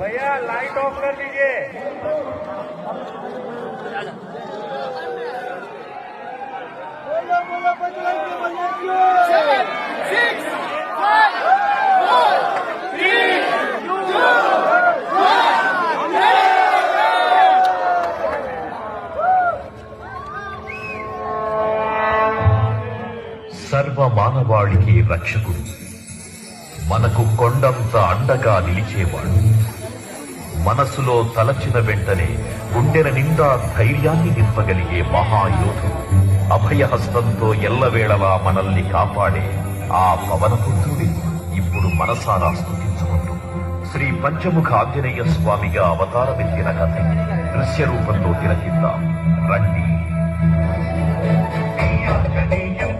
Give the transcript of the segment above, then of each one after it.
भैया light of कर दीजिए। बोलो बोलो बजरंग बली की। 7, 6, 5, 4, 3, 2, 1। సర్వ మానవాళికి రక్షకుడు, మనకు కొండంత అండగా నిలిచేవాడు, మనసులో తలచిన వెంటనే గుండెల నిండా ధైర్యాన్ని నింపగలిగే మహాయోధుడు, అభయహస్తంతో ఎల్లవేళలా మనల్ని కాపాడే ఆ పవనపుత్రుడి ఇప్పుడు మనసారా స్తుతించుకుంటూ శ్రీ పంచముఖ ఆంజనేయ స్వామిగా అవతారమెత్తిన కథ దృశ్య రూపంలో తిలకిద్దాం రండి.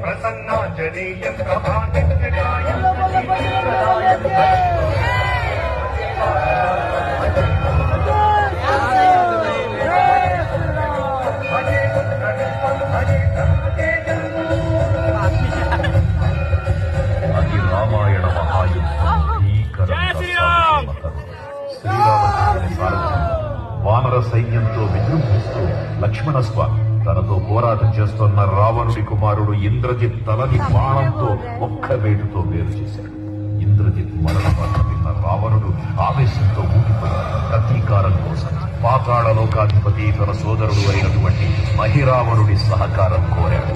ప్రసన్నాంజనేయం అది రామాయణ మహాయుద్ధం. శ్రీరామచంద్రుని సారథ్యం వానర సైన్యంతో విజృంభిస్తూ లక్ష్మణస్వామి తనతో పోరాటం చేస్తున్న రావణుడి కుమారుడు ఇంద్రజిత్ తలని బాణంతో ఒక్క వేటుతో వేరు చేశాడు. ఇంద్రజిత్ మరణ వార్త విన్న రావణుడు ఆవేశంతో ఊగిపోయాడు. ప్రతీకారం కోసం పాతాళ లోకాధిపతి తన సోదరుడు అయినటువంటి మహిరావణుడి సహకారం కోరాడు.